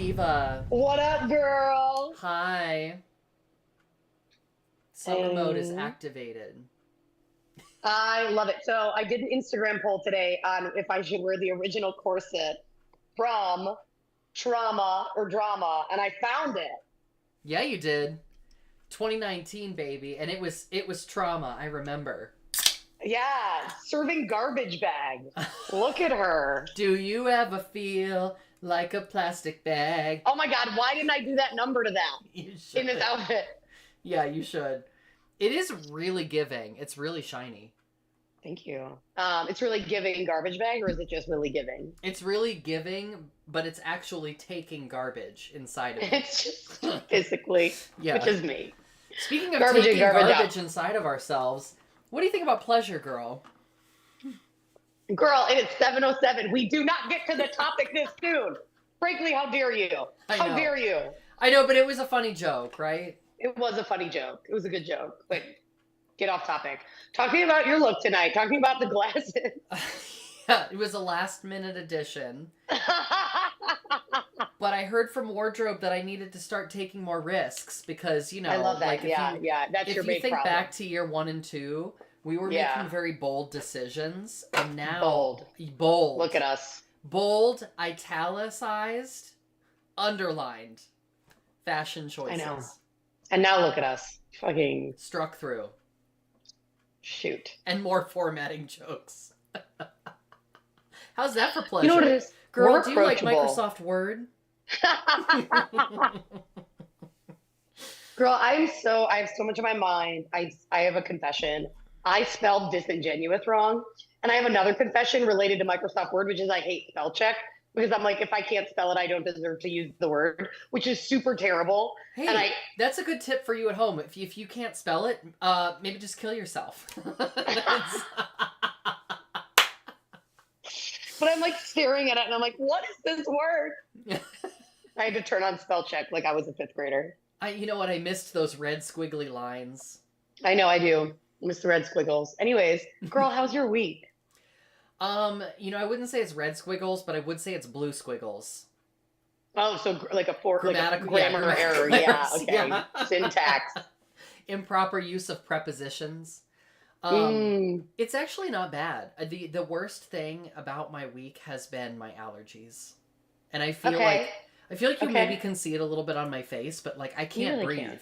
Diva. What up, girl? Hi. Summer mode is Hey. activated. I love it. So I did an Instagram poll today on if I should wear the original corset from Trauma or Drama, and I found it. Yeah, you did. 2019, baby, and it was trauma. I remember. Yeah, serving garbage bags. Look at her. Do you ever feel like a plastic bag? Oh my God, why didn't I do that number to that You in should. this outfit? Yeah, you should. It is really giving. It's really shiny. Thank you. It's really giving garbage bag, or is it just really giving? It's really giving, but it's actually taking garbage inside of it. It's just physically, Yeah. which is me. Speaking of Garbage in, taking garbage out. garbage inside of ourselves, what do you think about pleasure, girl? Girl, it is 7:07. We do not get to the topic this soon. Frankly, how dare you? I How know. dare you? I know, but it was a funny joke, right? It was a funny joke. It was a good joke. But get off topic. Talking about your look tonight. Talking about the glasses. Yeah, it was a last minute addition. But I heard from wardrobe that I needed to start taking more risks because, I love that. like Yeah. That's if your you big think problem. back to year 1 and 2, we were Yeah. making very bold decisions, and now Bold. Look at us. bold, italicized, underlined fashion choices. I know. And now look at us. Fucking Struck through. shoot. And more formatting jokes. How's that for pleasure? You know what it is? Girl, We're do you like approachable. Microsoft Word? Girl, I have so much on my mind. I have a confession. I spelled disingenuous wrong. And I have another confession related to Microsoft Word, which is I hate spell check because I'm like, if I can't spell it, I don't deserve to use the word, which is super terrible. Hey, And that's a good tip for you at home. If you can't spell it, maybe just kill yourself. but I'm like staring at it and I'm like, what is this word? I had to turn on spell check like I was a fifth grader. You know what? I missed those red squiggly lines. I know I do. Mr. Red Squiggles. Anyways, girl, how's your week? I wouldn't say it's red squiggles, but I would say it's blue squiggles. Oh, so like a Grammatical grammar error. Yeah, errors, okay. yeah. Syntax. Improper use of prepositions. It's actually not bad. The worst thing about my week has been my allergies. And I feel Okay. like you Okay. maybe can see it a little bit on my face, but like I can't really breathe. can.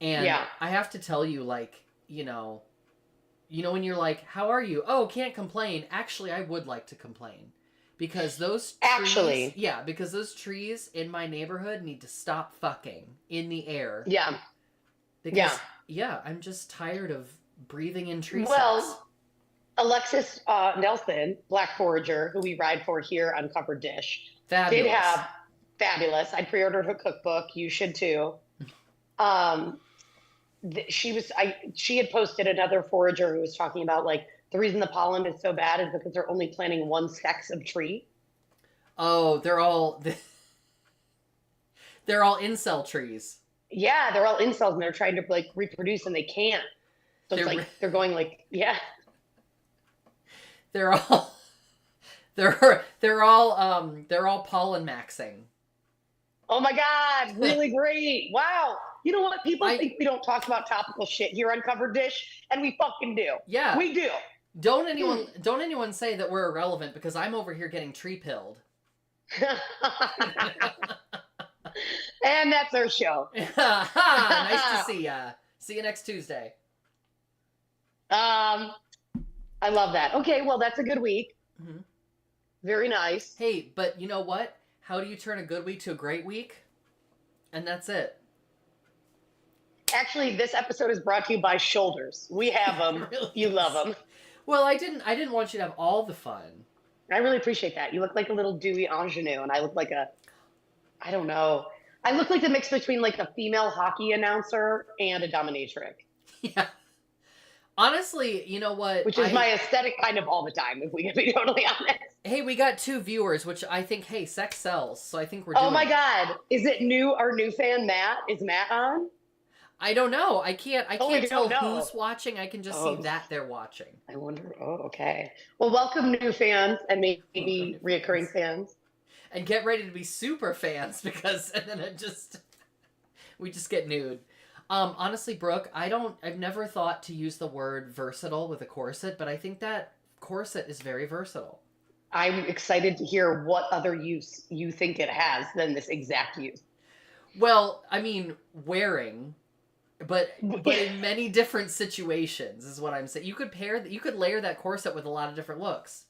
And Yeah. I have to tell you, like, when you're like, how are you? Oh, can't complain. Actually, I would like to complain. Because those trees, because those trees in my neighborhood need to stop fucking in the air. Yeah. Because, I'm just tired of breathing in tree Well, sacks. Alexis Nelson, Black Forager, who we ride for here on Covered Dish, Fabulous. did have fabulous. I pre-ordered her cookbook. You should too. She had posted another forager who was talking about like the reason the pollen is so bad is because they're only planting one sex of tree. Oh, they're all incel trees. Yeah, they're all incels and they're trying to like reproduce and they can't. So it's like they're going like, yeah. They're all they're all pollen maxing. Oh my God, really great. Wow. You know what? People think we don't talk about topical shit here on Covered Dish, and we fucking do. Yeah. We do. Don't anyone say that we're irrelevant because I'm over here getting tree pilled. And that's our show. Nice to see ya. See you next Tuesday. I love that. Okay, well, that's a good week. Mm-hmm. Very nice. Hey, but you know what? How do you turn a good week to a great week? And that's it. Actually, this episode is brought to you by Shoulders. We have them. Really? You love them. Well, I didn't want you to have all the fun. I really appreciate that. You look like a little dewy ingenue, and I look like I don't know. I look like the mix between like a female hockey announcer and a dominatrix. Yeah. Honestly, you know what? Which is my aesthetic kind of all the time, if we can be totally honest. Hey, we got 2 viewers, which I think, hey, sex sells. So I think we're doing Oh my it. God. Is it our new fan, Matt? Is Matt on? I don't know. I can't we tell don't know. who's watching. I can just see that they're watching. I wonder. Oh, okay. Well, welcome new fans and maybe reoccurring fans. and get ready to be super fans and then we just get nude. Honestly, Brooke, I've never thought to use the word versatile with a corset, but I think that corset is very versatile. I'm excited to hear what other use you think it has than this exact use. Well, I mean, wearing, but in many different situations is what I'm saying. You could layer that corset with a lot of different looks.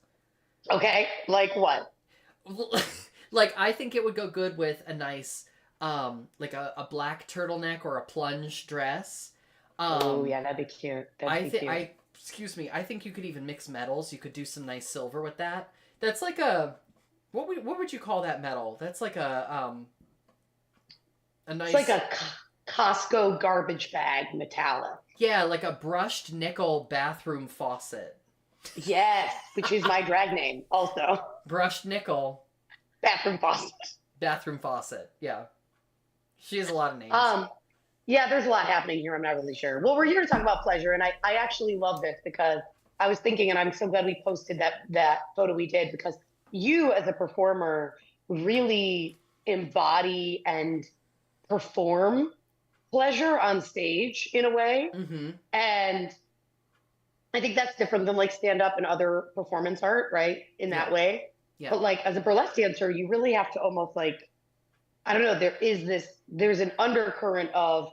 Okay, like what? Like, I think it would go good with a nice, like a black turtleneck or a plunge dress. Oh yeah, that'd be cute. Excuse me, I think you could even mix metals. You could do some nice silver with that. That's like a, what would you call that metal? That's like a nice. It's like a Costco garbage bag metallic. Yeah, like a brushed nickel bathroom faucet. Yes, which is my drag name also. Brushed nickel. Bathroom faucet. Bathroom faucet, yeah. She has a lot of names. Yeah, there's a lot happening here. I'm not really sure. Well, we're here to talk about pleasure, and I actually love this because I was thinking, and I'm so glad we posted that photo we did, because you as a performer really embody and perform pleasure on stage in a way. Mm-hmm. And I think that's different than like stand up and other performance art, right? In that way. Yeah. But like as a burlesque dancer, you really have to almost like, I don't know, there's an undercurrent of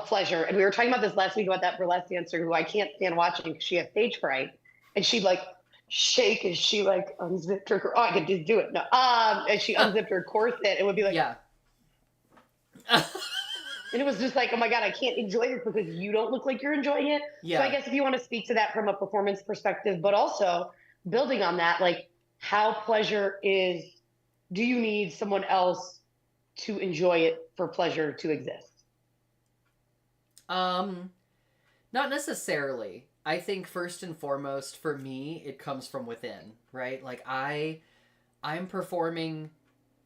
pleasure. And we were talking about this last week about that burlesque dancer who I can't stand watching because she has stage fright. And she'd like shake as she like unzipped her, I could just do it. No. And she unzipped her corset, it would be like, yeah. And it was just like, oh my God, I can't enjoy this because you don't look like you're enjoying it. Yeah. So I guess if you want to speak to that from a performance perspective, but also building on that, like how pleasure is, do you need someone else to enjoy it for pleasure to exist? Not necessarily. I think first and foremost for me, it comes from within, right? Like I'm performing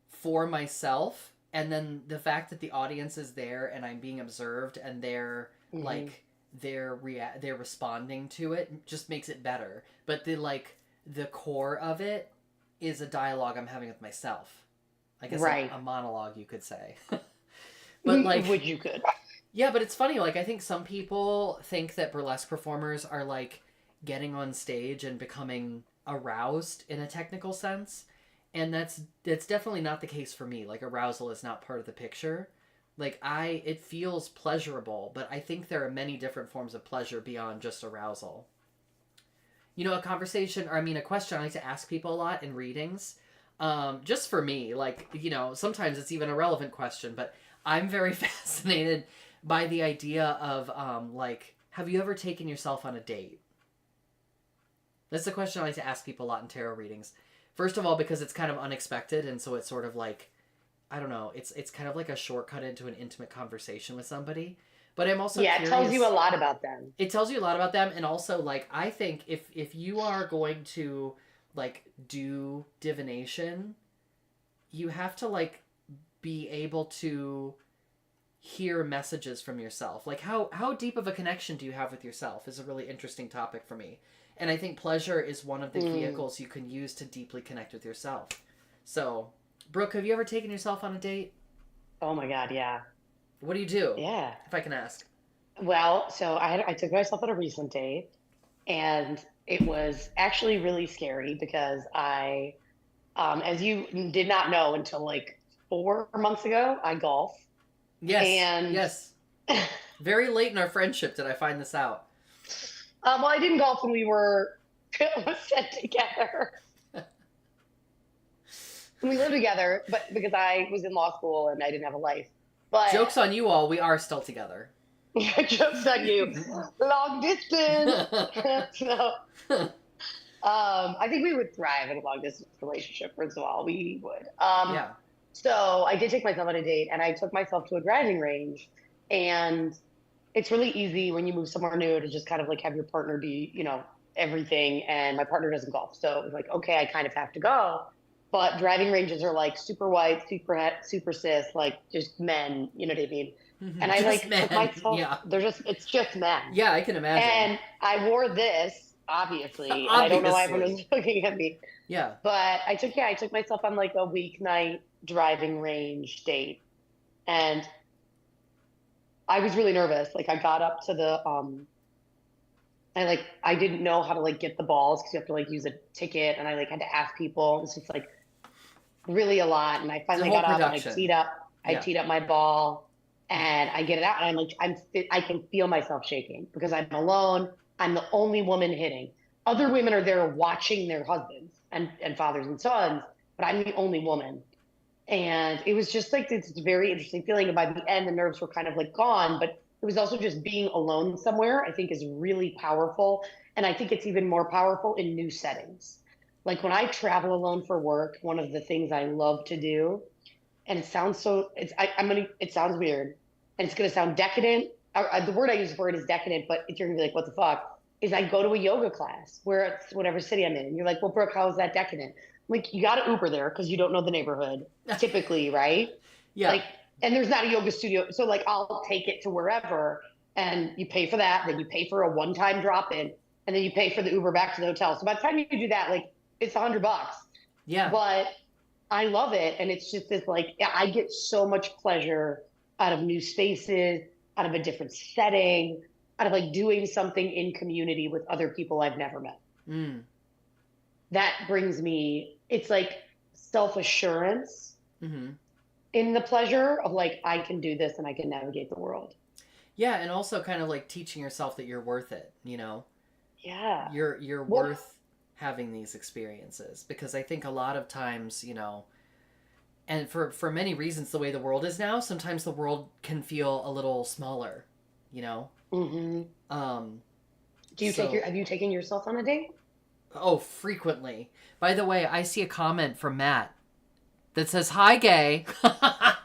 for myself, and then the fact that the audience is there and I'm being observed and they're mm-hmm. like they're responding to it just makes it better. But the core of it is a dialogue I'm having with myself. I guess right. a monologue, you could say. But like, which you could. Yeah, but it's funny. Like, I think some people think that burlesque performers are like getting on stage and becoming aroused in a technical sense. And that's definitely not the case for me. Like, arousal is not part of the picture. Like, it feels pleasurable, but I think there are many different forms of pleasure beyond just arousal. You know, a question I like to ask people a lot in readings, just for me, like, you know, sometimes it's even a relevant question, but I'm very fascinated by the idea of, like, have you ever taken yourself on a date? That's the question I like to ask people a lot in tarot readings. First of all, because it's kind of unexpected, and so it's sort of like, I don't know, it's kind of like a shortcut into an intimate conversation with somebody. But I'm also curious. It tells you a lot about them. It tells you a lot about them, and also, like, I think if you are going to, like, do divination, you have to, like, be able to hear messages from yourself. Like, how deep of a connection do you have with yourself is a really interesting topic for me. And I think pleasure is one of the vehicles you can use to deeply connect with yourself. So, Brooke, have you ever taken yourself on a date? Oh my God, yeah. What do you do? Yeah. If I can ask. Well, so I took myself on a recent date, and it was actually really scary because I, as you did not know until like 4 months ago, I golf. Yes. Yes. Very late in our friendship did I find this out. Well, I didn't golf when we were set together. We lived together, but because I was in law school and I didn't have a life. But joke's on you all, we are still together. Joke's on you. Long distance. So, I think we would thrive in a long distance relationship. First of all, we would. Yeah. So I did take myself on a date, and I took myself to a driving range, and it's really easy when you move somewhere new to just kind of like have your partner be, you know, everything. And my partner doesn't golf. So it was like, okay, I kind of have to go. But driving ranges are like super white, super cis, like just men, you know what I mean? Mm-hmm. And I like took myself, it's just men. Yeah, I can imagine. And I wore this obviously. And I don't know why everyone was looking at me. Yeah. But I took myself on like a weeknight driving range date. And I was really nervous. Like I got up to the I didn't know how to like get the balls because you have to like use a ticket, and I like had to ask people. It's just like really a lot. And I finally got up and I teed up my ball and I get it out, and I'm like I can feel myself shaking because I'm alone. I'm the only woman hitting. Other women are there watching their husbands and fathers and sons, but I'm the only woman. And it was just like this very interesting feeling. And by the end, the nerves were kind of like gone, but it was also just being alone somewhere, I think is really powerful. And I think it's even more powerful in new settings. Like when I travel alone for work, one of the things I love to do, and it sounds it sounds weird and it's going to sound decadent. The word I use for it is decadent, but if you're going to be like, what the fuck? Is I go to a yoga class where it's whatever city I'm in. And you're like, well, Brooke, how is that decadent? Like, you got to Uber there because you don't know the neighborhood, typically, right? Yeah. Like, and there's not a yoga studio. So, like, I'll take it to wherever, and you pay for that. Then you pay for a one-time drop-in, and then you pay for the Uber back to the hotel. So by the time you do that, like, it's $100. Yeah. But I love it, and it's just this, like, I get so much pleasure out of new spaces, out of a different setting, out of, like, doing something in community with other people I've never met. Mm. That brings me, it's like self-assurance in the pleasure of like, I can do this and I can navigate the world. Yeah. And also kind of like teaching yourself that you're worth it, you know? Yeah. You're worth having these experiences, because I think a lot of times, you know, and for many reasons, the way the world is now, sometimes the world can feel a little smaller, you know? Mm-hmm. Have you taken yourself on a date? Oh, frequently. By the way, I see a comment from Matt that says, "Hi, gay."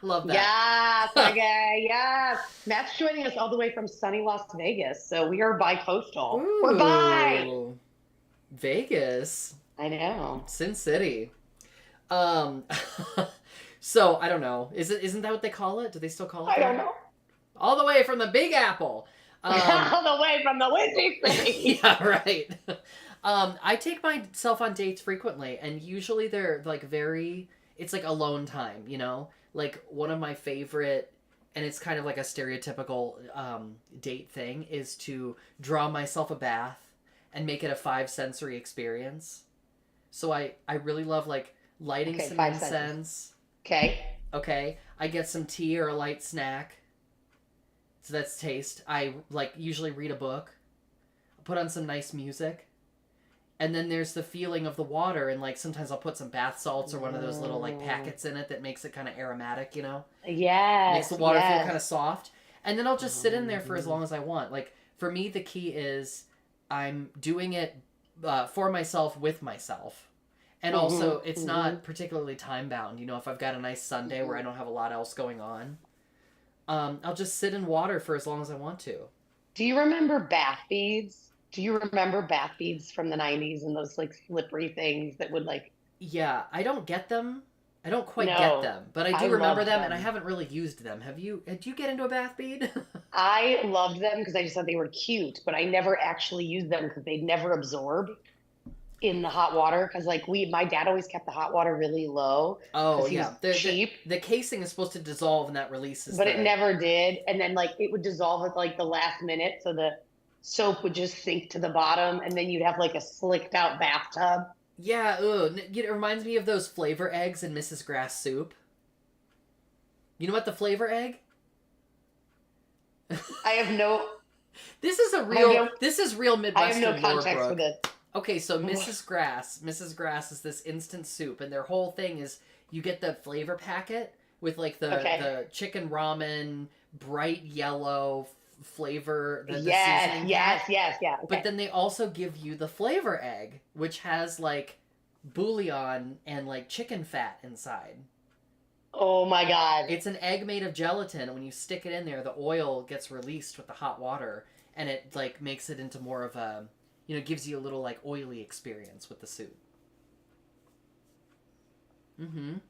Love that. Yes, hi, gay. Yes. Matt's joining us all the way from sunny Las Vegas, so we are bi-coastal. Ooh, we're bi. Vegas. I know. Sin City. So I don't know. Isn't that what they call it? Do they still call it? I don't know. All the way from the Big Apple. All the way from the Windy City. Yeah, right. I take myself on dates frequently, and usually they're like it's like alone time, you know? Like one of my favorite, and it's kind of like a stereotypical date thing, is to draw myself a bath and make it a 5 sensory experience. So I really love like lighting some incense. Okay. I get some tea or a light snack. So that's taste. I like usually read a book, put on some nice music. And then there's the feeling of the water, and like sometimes I'll put some bath salts or one of those little like packets in it that makes it kind of aromatic, you know? Yes. Makes the water feel kind of soft. And then I'll just sit in there for as long as I want. Like for me, the key is I'm doing it for myself with myself. And also it's not particularly time bound. You know, if I've got a nice Sunday where I don't have a lot else going on, I'll just sit in water for as long as I want to. Do you remember bath beads? Do you remember bath beads from the 90s and those like slippery things that would like... Yeah, I don't get them. I don't quite get them, but I do remember them, and I haven't really used them. Did you get into a bath bead? I loved them because I just thought they were cute, but I never actually used them because they'd never absorb in the hot water. Because like my dad always kept the hot water really low. Oh yeah, they're cheap. The casing is supposed to dissolve, and that releases. But it never did, and then like it would dissolve at like the last minute, so the soap would just sink to the bottom, and then you'd have like a slicked out bathtub. Yeah, it reminds me of those flavor eggs in Mrs. Grass soup. You know what the flavor egg? I have no... This is real Midwestern I have no context lore, for this. Okay, so Mrs. Grass is this instant soup, and their whole thing is you get the flavor packet with like the chicken ramen, bright yellow flavor. Yes. Okay. But then they also give you the flavor egg, which has like bouillon and like chicken fat inside. Oh my god. It's an egg made of gelatin, and when you stick it in there, the oil gets released with the hot water, and it like makes it into more of a, gives you a little like oily experience with the soup. Ew.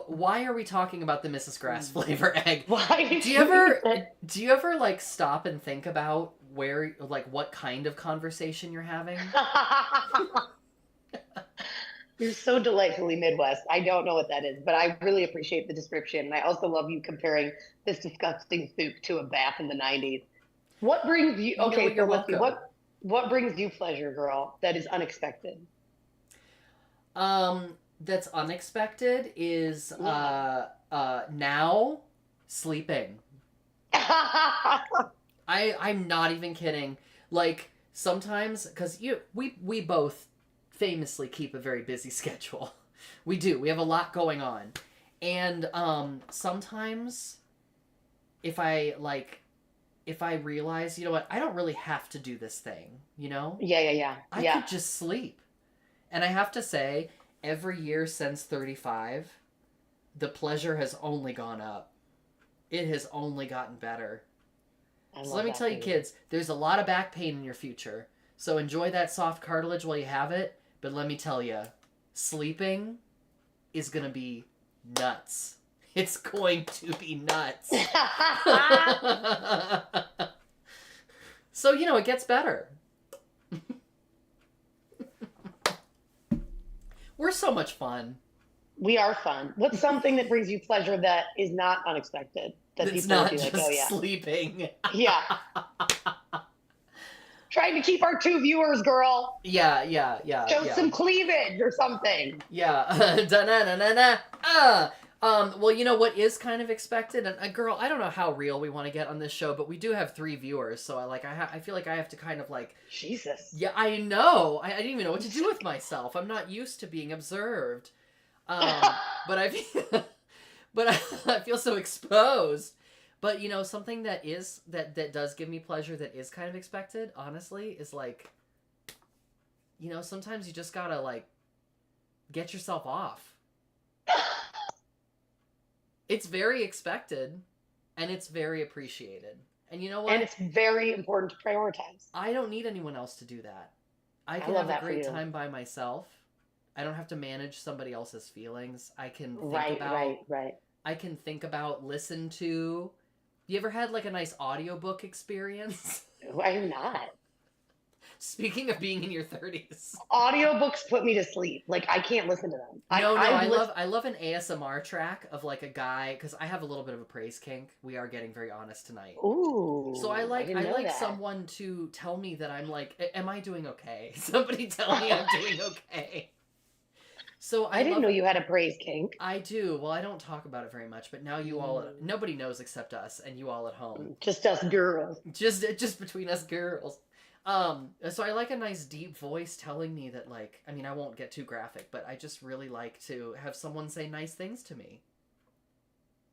Why are we talking about the Mrs. Grass flavor egg? Why? Do you ever like stop and think about what kind of conversation you're having. You're so delightfully Midwest. I don't know what that is, but I really appreciate the description. And I also love you comparing this disgusting soup to a bath in the 90s. What brings you, okay, so let's see, what brings you pleasure, girl, that is unexpected? That's unexpected is, now sleeping. I'm not even kidding. Like, sometimes, because we both famously keep a very busy schedule. We do. We have a lot going on. And sometimes if I realize, you know what, I don't really have to do this thing, you know? Yeah. I could just sleep. And I have to say, every year since 35, the pleasure has only gone up. It has only gotten better. So let me tell you, kids, there's a lot of back pain in your future. So enjoy that soft cartilage while you have it. But let me tell you, sleeping is going to be nuts. It's going to be nuts. So, you know, it gets better. We're so much fun. We are fun. What's something that brings you pleasure that is not unexpected? That it's not just sleeping. Yeah. Trying to keep our 2 viewers, girl. Yeah. Show some cleavage or something. Yeah. Well, you know what is kind of expected, and girl, I don't know how real we want to get on this show, but we do have 3 viewers, so I feel like I have to kind of like. Jesus. Yeah, I know. I didn't even know what to do with myself. I'm not used to being observed. But I feel so exposed. But, you know, something that does give me pleasure that is kind of expected, honestly, is like, you know, sometimes you just gotta, like, get yourself off. It's very expected, and it's very appreciated. And you know what? And it's very important to prioritize. I don't need anyone else to do that. I can have a great time by myself. I don't have to manage somebody else's feelings. I can think about... Right. I can think about, listen to... You ever had, like, a nice audiobook experience? I'm not. Speaking of being in your 30s. Audiobooks put me to sleep. Like, I can't listen to them. I love an ASMR track of, like, a guy, because I have a little bit of a praise kink. We are getting very honest tonight. Ooh. So I like someone to tell me that I'm like, am I doing okay? Somebody tell me I'm doing okay. So I didn't know you had a praise kink. I do. Well, I don't talk about it very much, but now you all, nobody knows except us and you all at home. Just us girls. Just between us girls. So I like a nice deep voice telling me that, like, I mean, I won't get too graphic, but I just really like to have someone say nice things to me.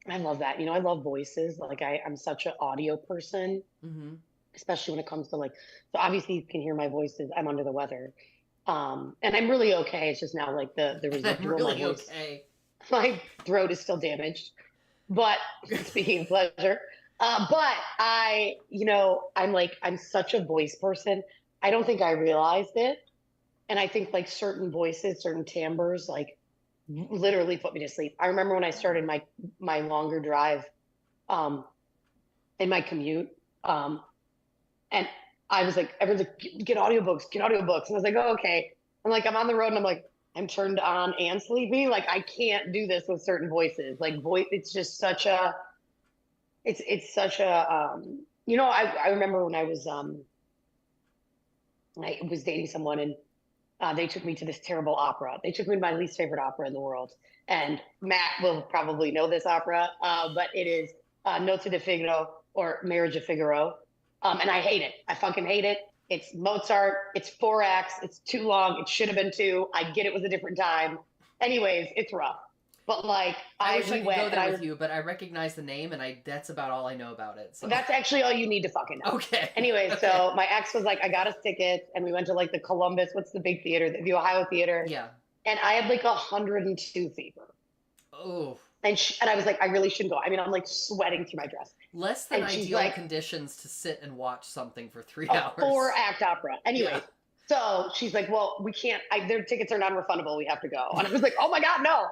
I love that. You know, I love voices. Like, I'm such an audio person, especially when it comes to, like, so obviously you can hear my voices. I'm under the weather. And I'm really okay. It's just now, like, the residual I'm really of my voice. okay. My throat is still damaged. But speaking of pleasure, but I'm such a voice person. I don't think I realized it. And I think, like, certain voices, certain timbres, like, literally put me to sleep. I remember when I started my longer drive in my commute, and I was like, everyone's like, get audiobooks. And I was like, oh, okay. I'm like, I'm on the road and I'm like, I'm turned on and sleepy. Like, I can't do this with certain voices. Like, it's just such a, it's such a, you know, I remember when I was dating someone and they took me to this terrible opera. They took me to my least favorite opera in the world. And Matt will probably know this opera, but it is Notte di Figaro, or Marriage of Figaro. And I hate it. I fucking hate it. It's Mozart. It's 4 acts. It's too long. It should have been 2. I get it was a different time. Anyways, it's rough. But, like, I wish I could go there with you, but I recognize the name, and that's about all I know about it. So. That's actually all you need to fucking know. Okay. Anyway, so my ex was like, I got us tickets, and we went to, like, the Columbus, what's the big theater? The Ohio Theater. Yeah. And I had, like, 102 fever. Oh. And I was like, I really shouldn't go. I mean, I'm, like, sweating through my dress. Less than ideal conditions to sit and watch something for 3 hours. 4-act opera. Anyway, So she's like, well, we can't, their tickets are non-refundable. We have to go. And I was like, oh my God, no.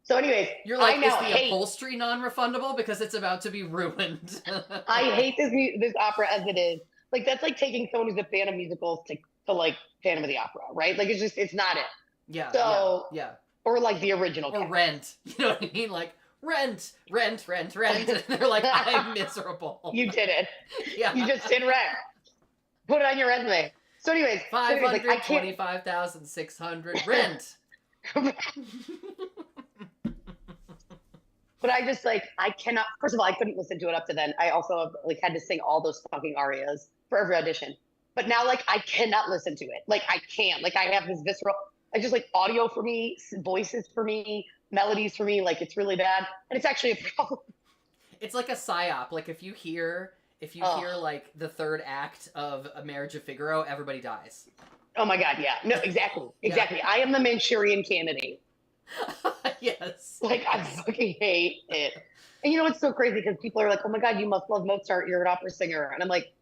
So anyways, you're like, is the upholstery non-refundable because it's about to be ruined? I hate this opera as it is. Like that's like taking someone who's a fan of musicals to like Phantom of the Opera, right? Like it's not it. Yeah. So yeah. or like the original. Or cast. Rent. You know what I mean? Like rent. And they're like, I'm miserable. You did it. Yeah. You just did Rent. Put it on your resume. So anyways, 525,600 rent. But I just like I cannot. First of all, I couldn't listen to it up to then. I also like had to sing all those fucking arias for every audition. But now like I cannot listen to it. Like I can't. Like I have this visceral. I just like audio for me, voices for me, melodies for me. Like it's really bad, and it's actually a problem. It's like a psyop. Like if you hear like the third act of A Marriage of Figaro, everybody dies. Oh my god, yeah. No, exactly. Yeah. I am the Manchurian Candidate. Yes. Like I fucking hate it. And you know what's so crazy? Because people are like, "Oh my god, you must love Mozart. You're an opera singer," and I'm like,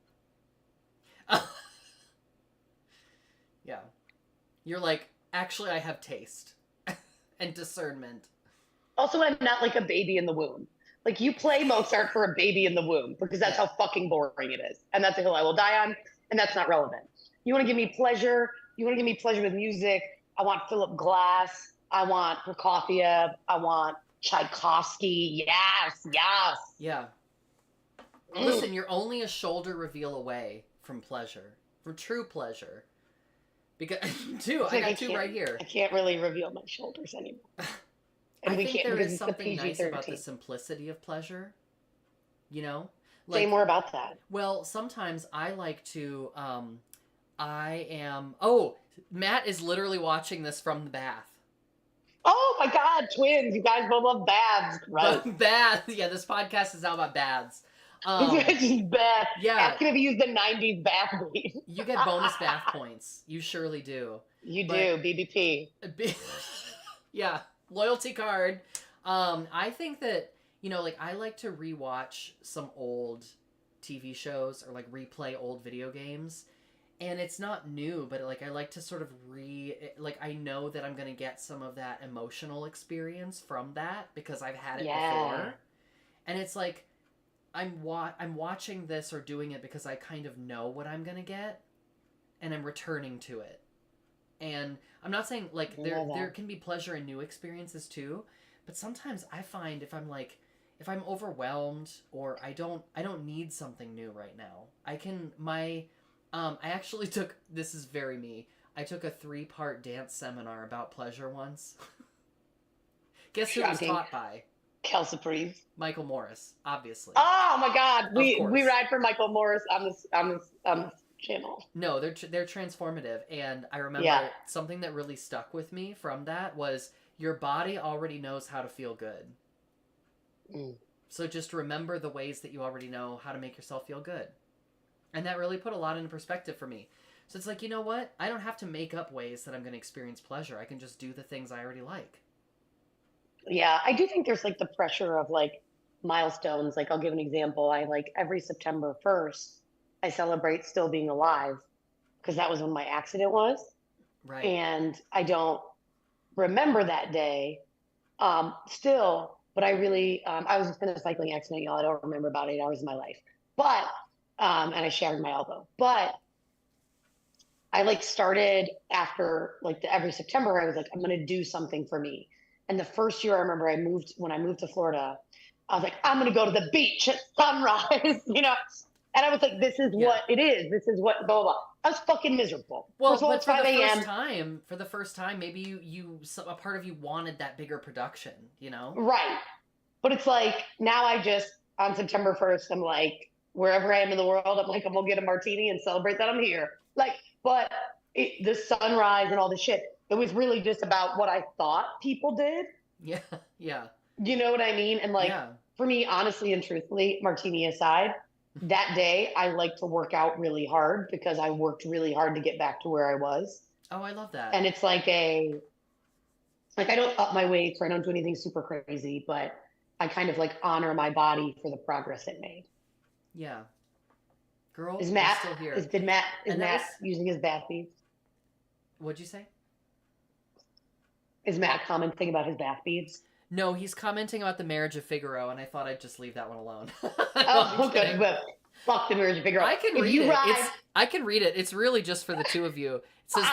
yeah. You're like, actually, I have taste and discernment. Also, I'm not like a baby in the womb. Like you play Mozart for a baby in the womb because that's how fucking boring it is, and that's a hill I will die on, and that's not relevant. You want to give me pleasure? You want to give me pleasure with music? I want Philip Glass. I want Prokofiev. I want Tchaikovsky. Yes. Yeah. Listen, you're only a shoulder reveal away from pleasure, from true pleasure. Because I got two right here. I can't really reveal my shoulders anymore. And I think there is something nice about the simplicity of pleasure. You know? Like, say more about that. Well, sometimes I like to, Matt is literally watching this from the bath. Oh my god, twins. You guys both love baths. Right. Baths. Yeah, this podcast is all about baths. Bath. Yeah. Ask him if you use the 90s bath beat. You get bonus bath points. You surely do. You do, BBP. Yeah, loyalty card. I think that, you know, like I like to rewatch some old TV shows or like replay old video games. And it's not new, but like I like to sort of I know that I'm going to get some of that emotional experience from that because I've had it before. And it's like I'm watching this or doing it because I kind of know what I'm going to get and I'm returning to it. And I'm not saying like there can be pleasure in new experiences too, but sometimes I find if I'm overwhelmed or I don't need something new right now. I actually took, this is very me, I took a 3-part dance seminar about pleasure once. Guess who it was taught by? Kelsey Priest. Michael Morris, obviously. Oh my god, we ride for Michael Morris on this channel. No, they're transformative, and I remember something that really stuck with me from that was your body already knows how to feel good. So just remember the ways that you already know how to make yourself feel good. And that really put a lot into perspective for me. So it's like, you know what? I don't have to make up ways that I'm going to experience pleasure. I can just do the things I already like. Yeah, I do think there's like the pressure of like milestones. Like I'll give an example. I like every September 1st, I celebrate still being alive because that was when my accident was. Right. And I don't remember that day still, but I really, I was just in a cycling accident, y'all. I don't remember about 8 hours of my life. But and I shattered my elbow. But I like started after like every September, I was like, I'm going to do something for me. And the first year I remember when I moved to Florida, I was like, I'm going to go to the beach at sunrise, you know? And I was like, this is what it is. This is what, blah, blah, blah. I was fucking miserable. Well, but for the first time, maybe a part of you wanted that bigger production, you know? Right. But it's like, now on September 1st, I'm like, wherever I am in the world, I'm like, I'm going to get a martini and celebrate that I'm here. Like, but the sunrise and all the shit, it was really just about what I thought people did. Yeah, yeah. You know what I mean? And like, for me, honestly and truthfully, martini aside, that day I like to work out really hard because I worked really hard to get back to where I was. Oh, I love that. And it's like I don't up my weights or I don't do anything super crazy, but I kind of like honor my body for the progress it made. Yeah. Girl, is Matt still here? Is Matt using his bath beads? What'd you say? Is Matt commenting about his bath beads? No, he's commenting about the Marriage of Figaro, and I thought I'd just leave that one alone. Oh, good. But Fuck the Marriage of Figaro. I can read it. I can read it. It's really just for the two of you. It says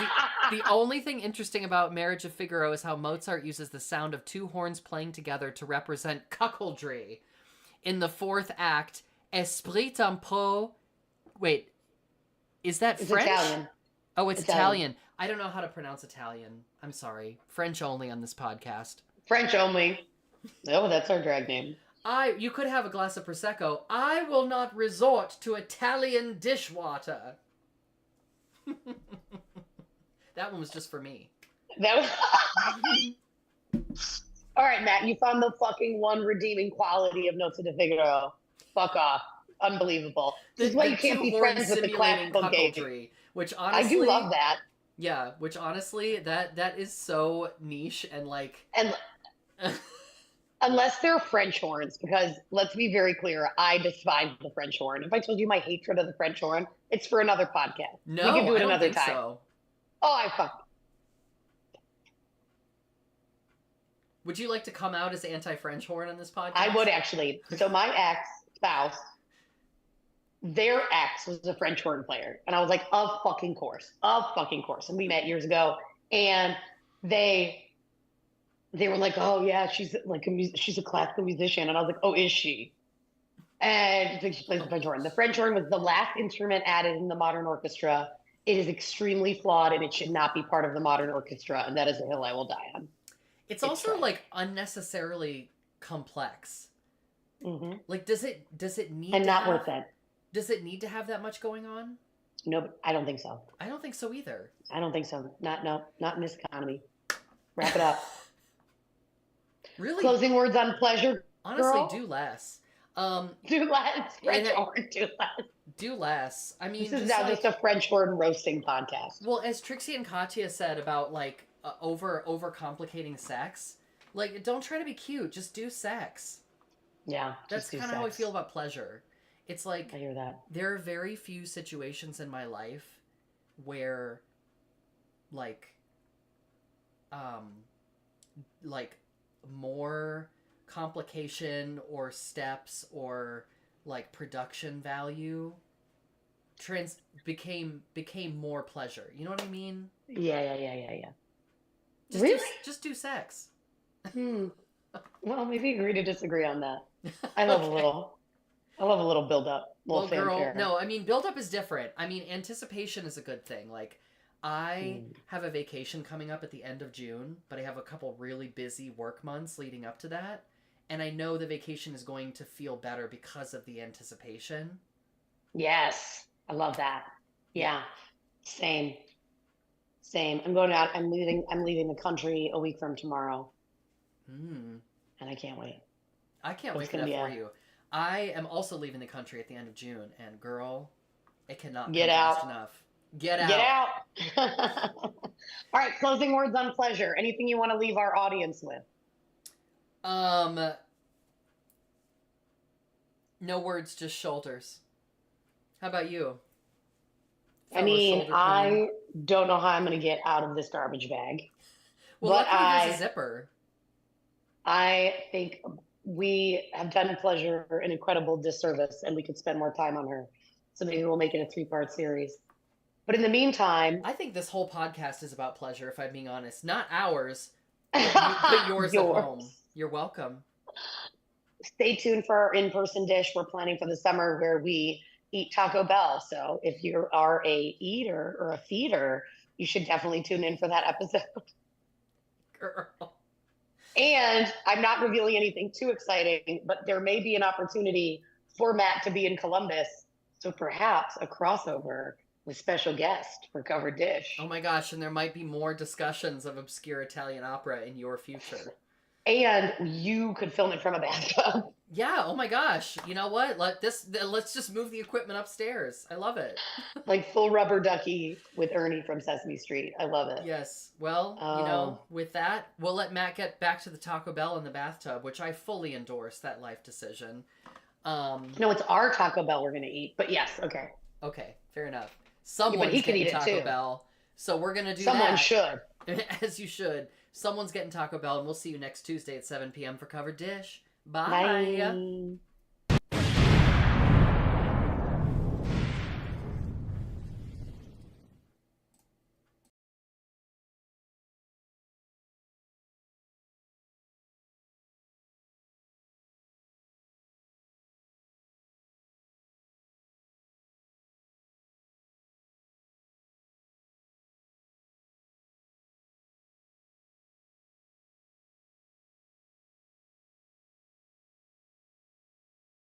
the only thing interesting about Marriage of Figaro is how Mozart uses the sound of two horns playing together to represent cuckoldry. In the fourth act, Esprit un peu... Wait, is that it's French? Italian. Oh, it's Italian. I don't know how to pronounce Italian. I'm sorry. French only on this podcast. French only. Oh, that's our drag name. You could have a glass of Prosecco. I will not resort to Italian dishwater. That one was just for me. That was... All right, Matt, you found the fucking one redeeming quality of Notes de Figaro. Fuck off. Unbelievable. This is why you can't be friends with the classical game. Which honestly... I do love that. Yeah, which honestly, that is so niche and like... And unless they're French horns, because let's be very clear, I despise the French horn. If I told you my hatred of the French horn, it's for another podcast. No, we can do it I don't another think time. So. Oh, I fuck. Would you like to come out as anti-French horn on this podcast? I would actually. So my ex-spouse, their ex was a French horn player. And I was like, of fucking course. And we met years ago. And they were like, oh yeah, she's a classical musician. And I was like, oh, is she? And she plays the French horn. The French horn was the last instrument added in the modern orchestra. It is extremely flawed and it should not be part of the modern orchestra. And that is a hill I will die on. It's also like unnecessarily complex. Mm-hmm. Like, does it need and to not have, worth it? Does it need to have that much going on? No, I don't think so. I don't think so either. I don't think so. Not in this economy. Wrap it up. Really? Closing words on pleasure. Honestly, girl? do less. Do less. French horn, do less. Do less. I mean, this is now just a French horn roasting podcast. Well, as Trixie and Katya said about like over complicating sex, like don't try to be cute. Just do sex. Yeah, that's kind of how I feel about pleasure. It's like I hear that. There are very few situations in my life where, like more complication or steps or like production value became more pleasure. You know what I mean? Yeah. Just do sex. Well, maybe agree to disagree on that. I love a little build up. Well, girl, no, I mean build up is different. I mean anticipation is a good thing. Like I have a vacation coming up at the end of June, but I have a couple really busy work months leading up to that. And I know the vacation is going to feel better because of the anticipation. Yes. I love that. Yeah. Same. I'm going out. I'm leaving the country a week from tomorrow. And I can't wait. I can't wait for that for you. I am also leaving the country at the end of June, and girl, it cannot get come out fast enough. Get out. All right, closing words on pleasure. Anything you want to leave our audience with? No words, just shoulders. How about you? I mean, I don't know how I'm going to get out of this garbage bag. Well, but there's a zipper. I think we have done pleasure an incredible disservice, and we could spend more time on her. So maybe we'll make it a 3-part series. But in the meantime... I think this whole podcast is about pleasure, if I'm being honest. Not ours, but yours at home. You're welcome. Stay tuned for our in-person dish we're planning for the summer where we eat Taco Bell. So if you are a eater or a feeder, you should definitely tune in for that episode. Girl. And I'm not revealing anything too exciting, but there may be an opportunity for Matt to be in Columbus. So perhaps a crossover with special guest for Covered Dish. Oh my gosh, and there might be more discussions of obscure Italian opera in your future. And you could film it from a bathtub. Yeah, oh my gosh. You know what? Let's just move the equipment upstairs. I love it. Like full rubber ducky with Ernie from Sesame Street. I love it. Yes. Well, with that, we'll let Matt get back to the Taco Bell in the bathtub, which I fully endorse that life decision. No, it's our Taco Bell we're going to eat. But yes, okay. Okay, fair enough. Someone's getting Taco Bell. So we're going to do Someone that. should. As you should. Someone's getting Taco Bell, and we'll see you next Tuesday at 7 p.m. for Covered Dish. Bye. Bye.